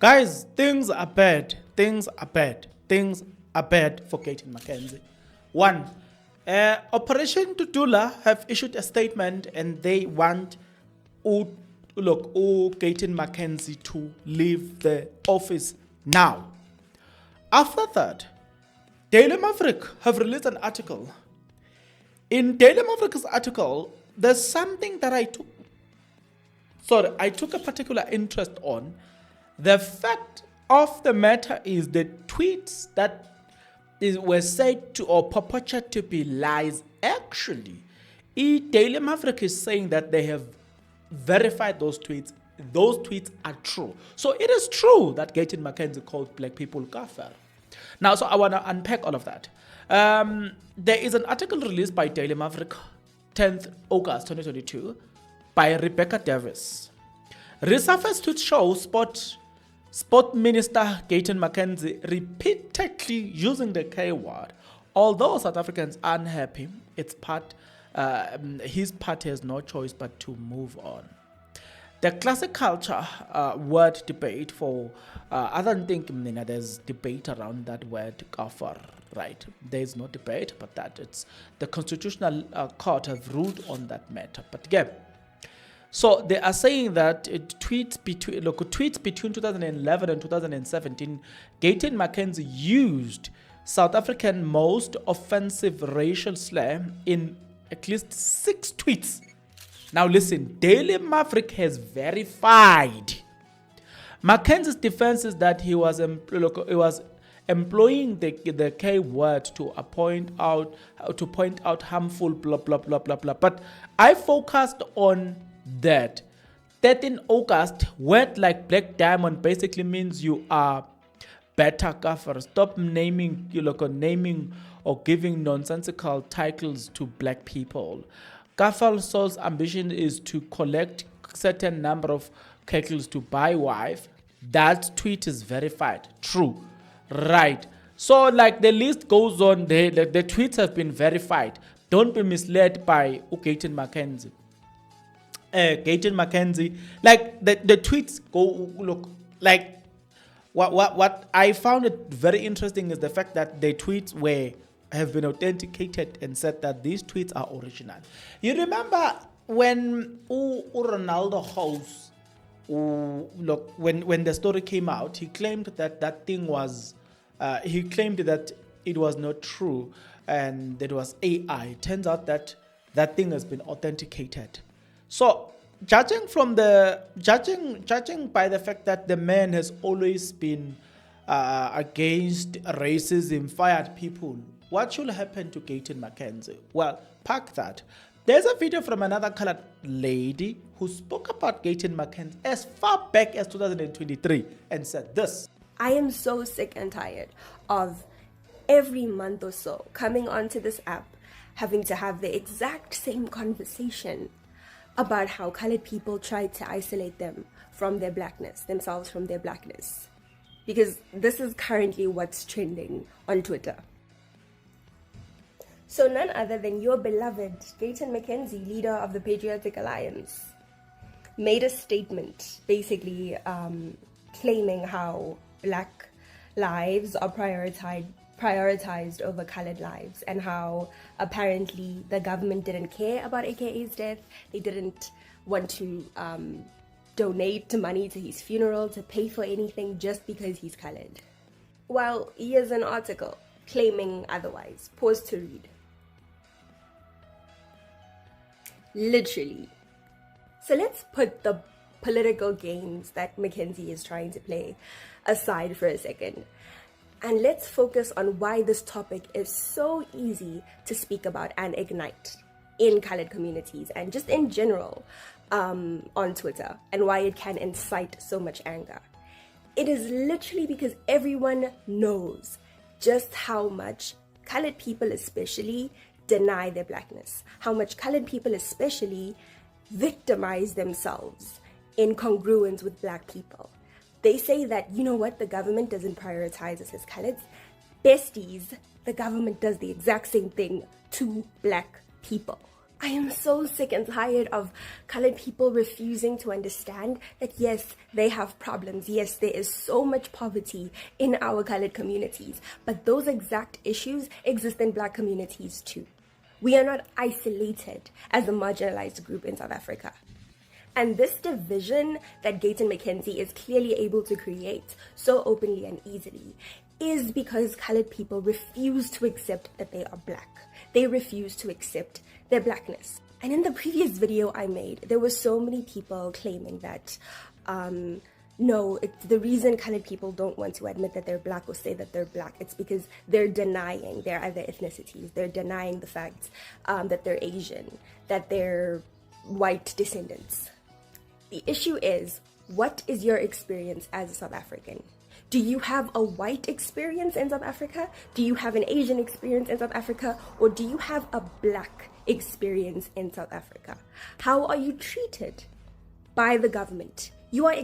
Guys, things are bad. Things are bad. Things are bad for Gayton Mckenzie. One, Operation Dudula have issued a statement and they want Gayton Mckenzie to leave the office now. After that, Daily Maverick have released an article. In Daily Maverick's article, there's something that I took a particular interest on. The fact of the matter is the tweets that were said to or purported to be lies. Actually, Daily Maverick is saying that they have verified those tweets. Those tweets are true. So it is true that Gayton Mckenzie called black people kafir. Now, so I want to unpack all of that. There is an article released by Daily Maverick, 10th August 2022, by Rebecca Davis. Resurfaced tweets show Sport Minister Gayton Mckenzie repeatedly using the K word. Although South Africans are unhappy, his party has no choice but to move on. The classic culture word debate for, I don't think there's debate around that word kafir, right? There's no debate about that. It's the Constitutional Court have ruled on that matter. But again, so they are saying that tweets between 2011 and 2017, Gayton Mckenzie used South African most offensive racial slur in at least 6 tweets. Now listen, Daily Maverick has verified. Mckenzie's defense is that he was employing the K word to point out harmful blah blah blah blah blah. But I focused on that 13 August, word like black diamond basically means you are better kafir. Stop naming or giving nonsensical titles to black people. Kafir Soul's ambition is to collect certain number of kekels to buy wife. That tweet is verified. True. Right. So like the list goes on, the tweets have been verified. Don't be misled by Gayton Mckenzie. Gayton Mckenzie, like the tweets like what I found it very interesting is the fact that the tweets have been authenticated and said that these tweets are original. You remember when Ronaldo house, when the story came out, he claimed that thing was, he claimed that it was not true and it was AI. It turns out that thing has been authenticated. So, judging by the fact that the man has always been against racism, fired people, what should happen to Gayton Mckenzie? Well, park that. There's a video from another colored lady who spoke about Gayton Mckenzie as far back as 2023 and said this. I am so sick and tired of every month or so coming onto this app having to have the exact same conversation about how colored people tried to isolate themselves from their blackness. Because this is currently what's trending on Twitter. So none other than your beloved Gayton Mckenzie, leader of the Patriotic Alliance, made a statement basically claiming how black lives are prioritized over colored lives, and how apparently the government didn't care about AKA's death. They didn't want to donate money to his funeral, to pay for anything just because he's colored. Well, here's an article claiming otherwise. Pause to read. Literally. So let's put the political games that Mckenzie is trying to play aside for a second. And let's focus on why this topic is so easy to speak about and ignite in colored communities and just in general on Twitter, and why it can incite so much anger. It is literally because everyone knows just how much colored people especially deny their blackness, how much colored people especially victimize themselves in congruence with black people. They say that, you know what, the government doesn't prioritize us as coloreds. Besties, the government does the exact same thing to black people. I am so sick and tired of colored people refusing to understand that yes, they have problems. Yes, there is so much poverty in our colored communities, but those exact issues exist in black communities too. We are not isolated as a marginalized group in South Africa. And this division that Gayton Mckenzie is clearly able to create so openly and easily is because colored people refuse to accept that they are black. They refuse to accept their blackness. And in the previous video I made, there were so many people claiming that no, the reason colored people don't want to admit that they're black or say that they're black, it's because they're denying their other ethnicities. They're denying the fact that they're Asian, that they're white descendants. The issue is, what is your experience as a South African? Do you have a white experience in South Africa? Do you have an Asian experience in South Africa? Or do you have a black experience in South Africa? How are you treated by the government? You are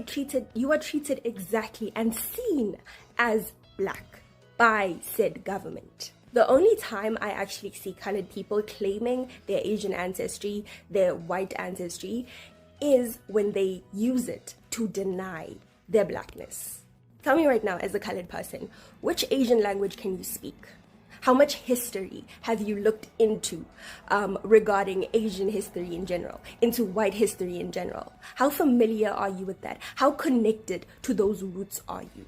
treated exactly and seen as black by said government. The only time I actually see colored people claiming their Asian ancestry, their white ancestry, is when they use it to deny their blackness. Tell me right now, as a colored person, which Asian language can you speak? How much history have you looked into regarding Asian history in general, into white history in general? How familiar are you with that? How connected to those roots are you?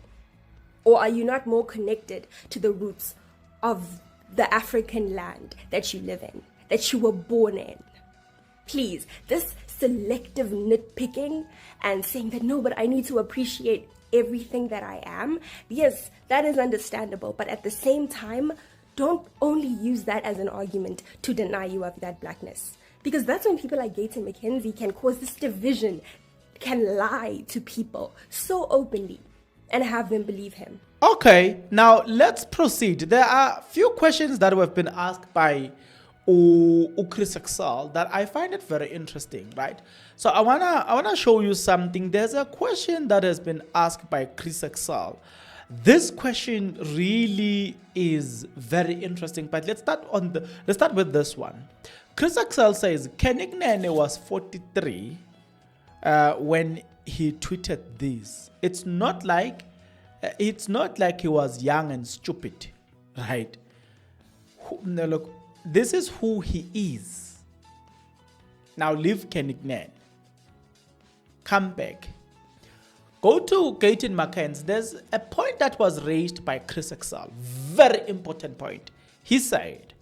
Or are you not more connected to the roots of the African land that you live in, that you were born in? Please, this selective nitpicking and saying that no, but I need to appreciate everything that I am. Yes, that is understandable, but at the same time, don't only use that as an argument to deny you of that blackness. Because that's when people like Gayton Mckenzie can cause this division, can lie to people so openly and have them believe him. Okay, now let's proceed. There are a few questions that have been asked by Chris Axel that I find it very interesting, right? So I wanna show you something. There's a question that has been asked by Chris Axel. This question really is very interesting, but let's start with this one. Chris Axel says Kenignen was 43 when he tweeted this. It's not like he was young and stupid, right? Now look, this is who he is. Now leave Kenignen. Come back. Go to Gayton Mckenzie. There's a point that was raised by Chris Axel. Very important point. He said,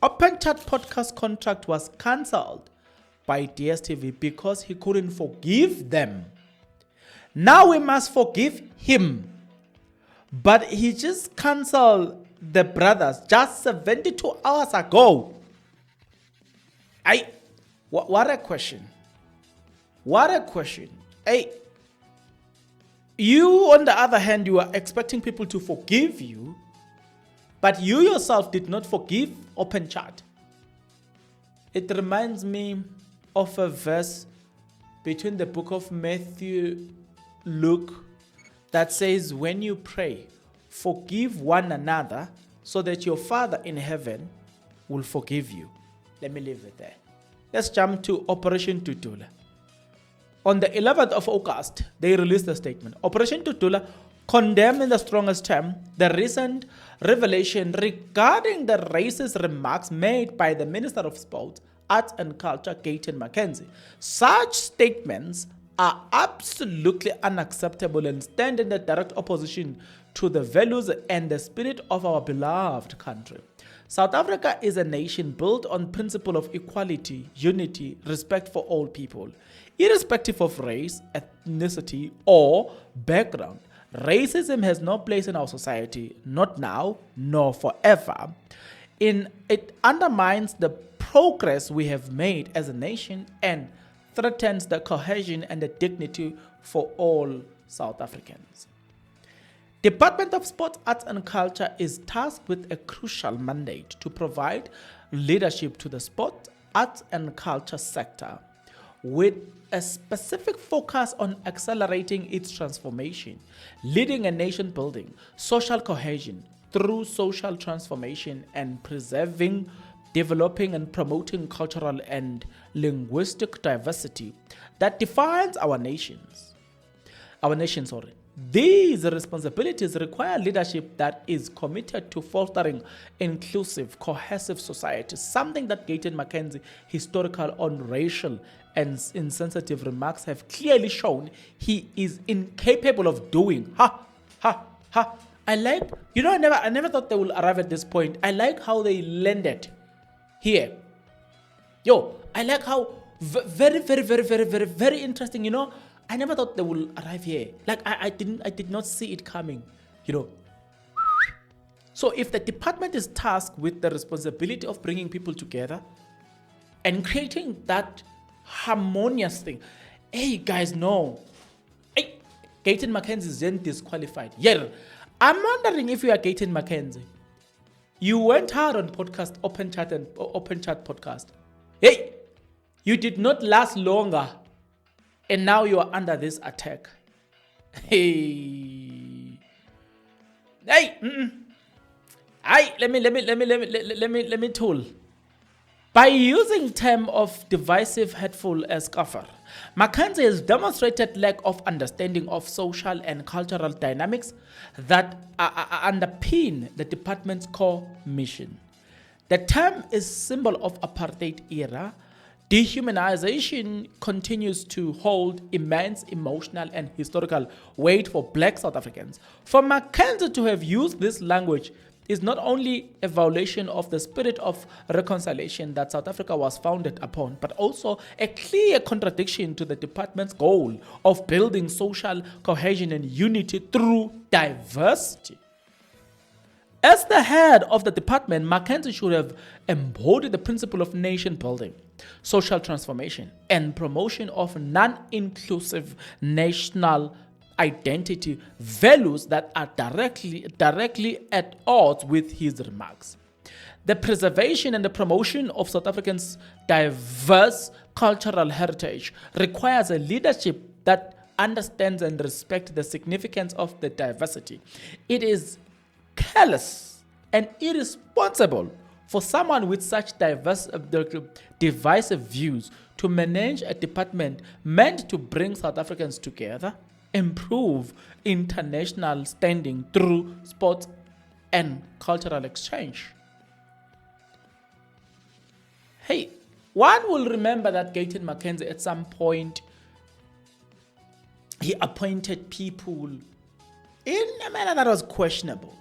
Open Chat podcast contract was cancelled by DSTV because he couldn't forgive them. Now we must forgive him. But he just cancelled the brothers just 72 hours ago. What a question. What a question. Hey, you on the other hand, you are expecting people to forgive you, but you yourself did not forgive Open Chat. It reminds me of a verse between the book of Matthew, Luke, that says, when you pray, forgive one another so that your Father in heaven will forgive you. Let me leave it there. Let's jump to Operation Dudula. On the 11th of August, they released a statement. Operation Dudula condemned in the strongest term the recent revelation regarding the racist remarks made by the Minister of Sports, Arts and Culture, Gayton Mckenzie. Such statements are absolutely unacceptable and stand in the direct opposition to the values and the spirit of our beloved country. South Africa is a nation built on principle of equality, unity, respect for all people, irrespective of race, ethnicity, or background. Racism has no place in our society, not now, nor forever. It undermines the progress we have made as a nation and threatens the cohesion and the dignity for all South Africans. Department of Sport, Arts and Culture is tasked with a crucial mandate to provide leadership to the sport, arts and culture sector with a specific focus on accelerating its transformation, leading a nation building, social cohesion through social transformation and preserving developing and promoting cultural and linguistic diversity that defines our nations. These responsibilities require leadership that is committed to fostering inclusive, cohesive society, something that Gayton Mckenzie, historical on racial and insensitive remarks, have clearly shown he is incapable of doing. I like, I never thought they will arrive at this point. I like how they landed here. I like how very, very, very, very, very, very interesting, I never thought they will arrive here. Like I did not see it coming, So if the department is tasked with the responsibility of bringing people together and creating that harmonious thing, hey guys, no. Hey, Gayton Mckenzie is then disqualified. Yeah. I'm wondering if you are Gayton Mckenzie. You went hard on podcast, Open Chat podcast. Hey, you did not last longer. And now you are under this attack. Hey, let me tool. By using term of divisive, hurtful as kafir, Mckenzie has demonstrated lack of understanding of social and cultural dynamics that underpin the department's core mission. The term is symbol of apartheid era. Dehumanization continues to hold immense emotional and historical weight for black South Africans. For Mckenzie to have used this language is not only a violation of the spirit of reconciliation that South Africa was founded upon, but also a clear contradiction to the department's goal of building social cohesion and unity through diversity. As the head of the department, Mckenzie should have embodied the principle of nation building, social transformation, and promotion of non-inclusive national identity, values that are directly at odds with his remarks. The preservation and the promotion of South Africans' diverse cultural heritage requires a leadership that understands and respects the significance of the diversity. It is careless and irresponsible for someone with such divisive views to manage a department meant to bring South Africans together, improve international standing through sports and cultural exchange. Hey, one will remember that Gayton Mckenzie at some point, he appointed people in a manner that was questionable.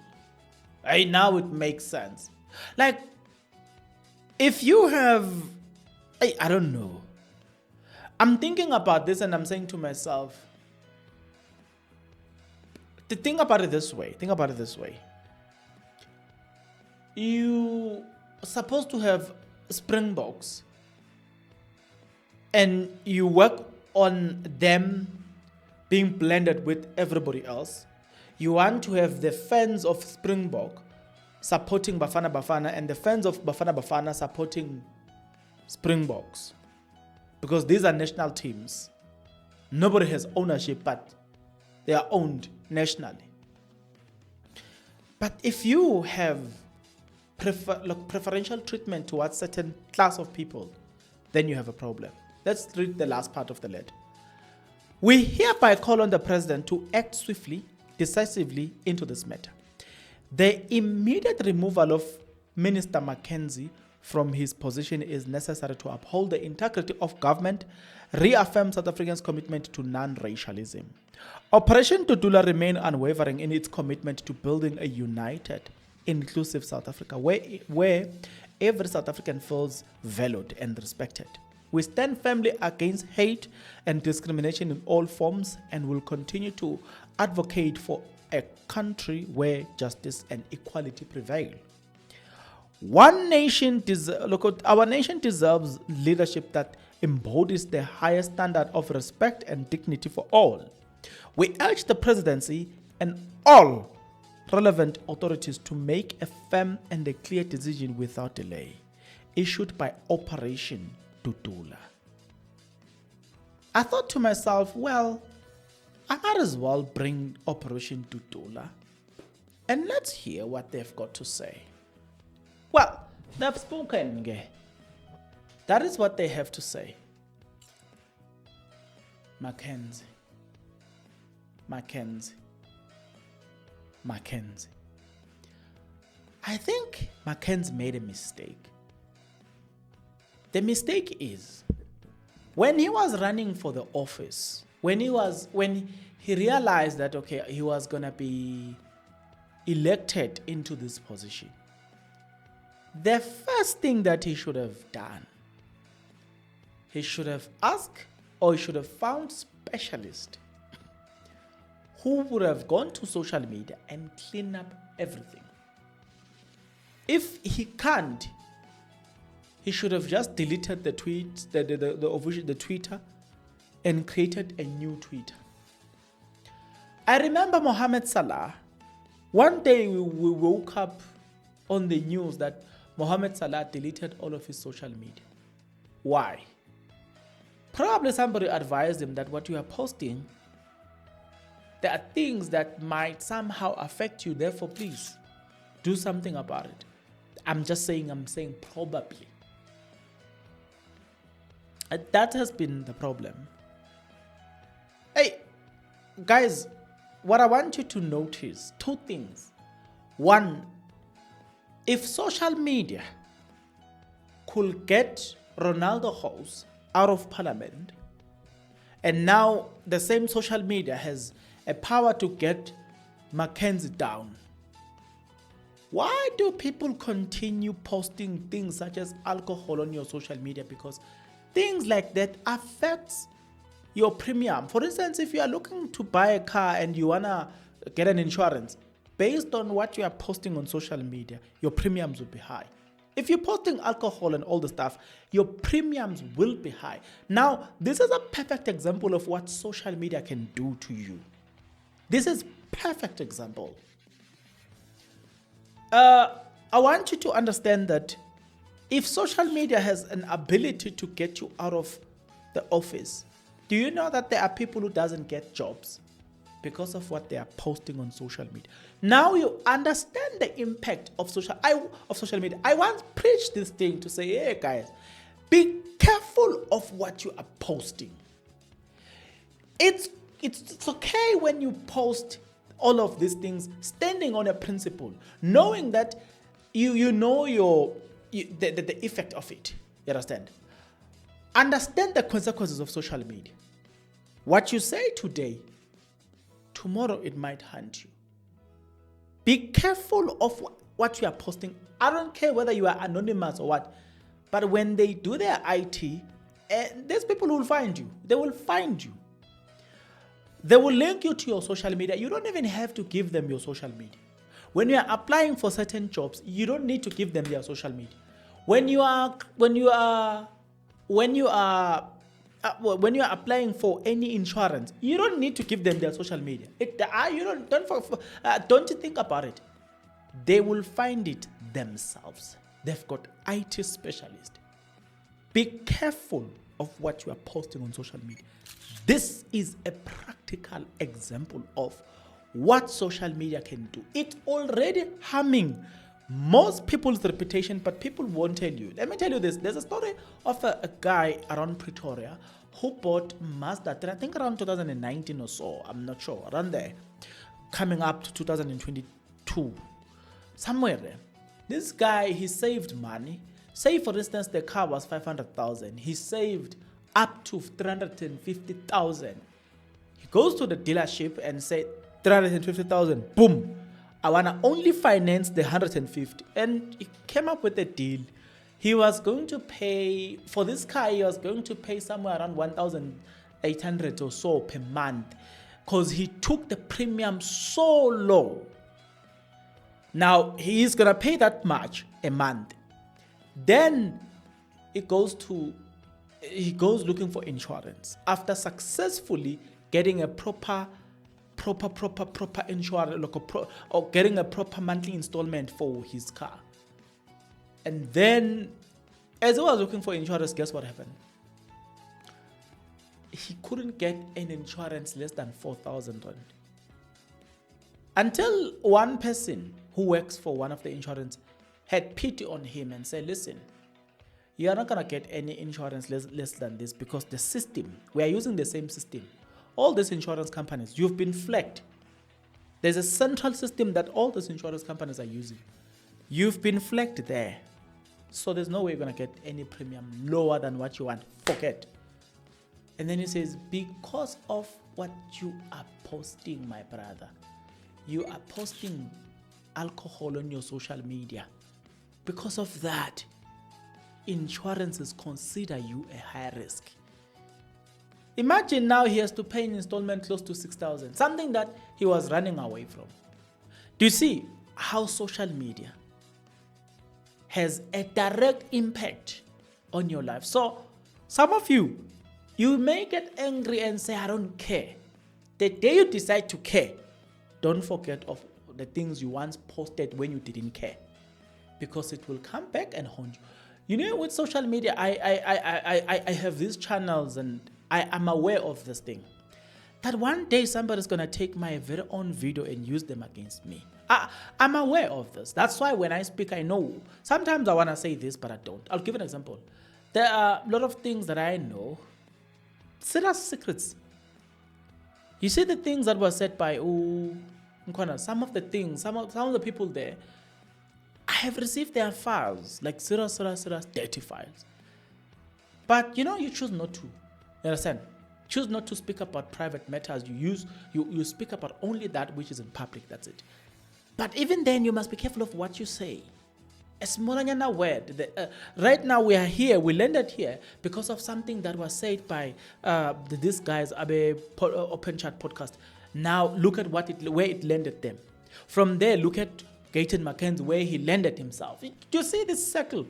Hey, now it makes sense. Like, if you have, I don't know. I'm thinking about this and I'm saying to myself, think about it this way. You are supposed to have Springboks and you work on them being blended with everybody else. You want to have the fans of Springbok supporting Bafana Bafana and the fans of Bafana Bafana supporting Springboks, because these are national teams. Nobody has ownership, but they are owned nationally. But if you have preferential treatment towards certain class of people, then you have a problem. Let's read the last part of the letter. We hereby call on the president to act swiftly, decisively into this matter. The immediate removal of Minister Mckenzie from his position is necessary to uphold the integrity of government, reaffirm South Africa's commitment to non-racialism. Operation Dudula remains unwavering in its commitment to building a united, inclusive South Africa where every South African feels valued and respected. We stand firmly against hate and discrimination in all forms and will continue to advocate for a country where justice and equality prevail. Our nation deserves leadership that embodies the highest standard of respect and dignity for all. We urge the presidency and all relevant authorities to make a firm and a clear decision without delay, issued by Operation Dudula. I thought to myself, well, I might as well bring Operation Dudula and let's hear what they've got to say. Well, They've spoken. That is what they have to say. Mckenzie. I think Mckenzie made a mistake. The mistake is when he was running for the office, when he realized that okay, he was gonna be elected into this position, the first thing that he should have done, he should have asked or he should have found specialists who would have gone to social media and clean up everything. If he can't, he should have just deleted the tweet, the Twitter, and created a new Twitter. I remember Mohammed Salah. One day we woke up on the news that Mohammed Salah deleted all of his social media. Why? Probably somebody advised him that what you are posting, there are things that might somehow affect you, therefore please do something about it. I'm saying probably. That has been the problem. Hey, guys, what I want you to notice, two things. One, if social media could get Ronaldo House out of parliament, and now the same social media has a power to get Mckenzie down, why do people continue posting things such as alcohol on your social media? Because things like that affects your premium. For instance, if you are looking to buy a car and you want to get an insurance, based on what you are posting on social media, your premiums will be high. If you're posting alcohol and all the stuff, your premiums will be high. Now, this is a perfect example of what social media can do to you. This is perfect example. I want you to understand that if social media has an ability to get you out of the office, do you know that there are people who doesn't get jobs because of what they are posting on social media? Now you understand the impact of social media. I once preached this thing to say, hey guys, be careful of what you are posting. It's okay when you post all of these things standing on a principle, knowing that you know the effect of it. You understand? Understand the consequences of social media. What you say today, tomorrow it might haunt you. Be careful of what you are posting. I don't care whether you are anonymous or what, but when they do their IT, there's people who will find you. They will find you. They will link you to your social media. You don't even have to give them your social media. When you are applying for certain jobs, you don't need to give them their social media. When you are applying for any insurance, you don't need to give them their social media. Don't you think about it. They will find it themselves. They've got IT specialists. Be careful of what you are posting on social media. This is a practical example of what social media can do. It's already harming most people's reputation, but people won't tell you. Let me tell you this. There's a story of a guy around Pretoria who bought Mazda 3, I think around 2019 or so. I'm not sure. Around there. Coming up to 2022. Somewhere there. This guy, he saved money. Say, for instance, the car was 500,000. He saved up to 350,000. He goes to the dealership and said, 350,000, boom. I want to only finance the 150. And he came up with a deal. He was going to pay, for this car, he was going to pay somewhere around 1,800 or so per month, because he took the premium so low. Now, he is going to pay that much a month. Then he goes looking for insurance after successfully getting a proper insurance, or getting a proper monthly installment for his car. And then, as he was looking for insurance, guess what happened? He couldn't get an insurance less than 4,000 rand. Until one person who works for one of the insurance had pity on him and said, listen, you are not going to get any insurance less than this, because the system, we are using the same system. All these insurance companies, you've been flagged. There's a central system that all these insurance companies are using. You've been flagged there. So there's no way you're going to get any premium lower than what you want. Forget. And then he says, because of what you are posting, my brother, you are posting alcohol on your social media. Because of that, insurances consider you a high risk. Imagine now he has to pay an installment close to 6,000, something that he was running away from. Do you see how social media has a direct impact on your life? So some of you may get angry and say, I don't care. The day you decide to care, don't forget of the things you once posted when you didn't care, because it will come back and haunt you. You know, with social media, I have these channels, and I am aware of this thing, that one day somebody's going to take my very own video and use them against me. I'm aware of this. That's why when I speak, I know. Sometimes I want to say this, but I don't. I'll give an example. There are a lot of things that I know, serious secrets. You see the things that were said by some of the things, some of the people there, I have received their files, like serious dirty files. But you choose not to. You understand? Choose not to speak about private matters. You speak about only that which is in public. That's it. But even then, you must be careful of what you say. A smallanyana word. Right now we are here. We landed here because of something that was said by these guys, Abe Open Chat podcast. Now look at where it landed them. From there, look at Mckenzie, where he landed himself. You see this circle?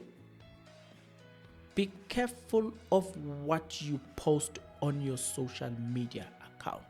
Be careful of what you post on your social media account.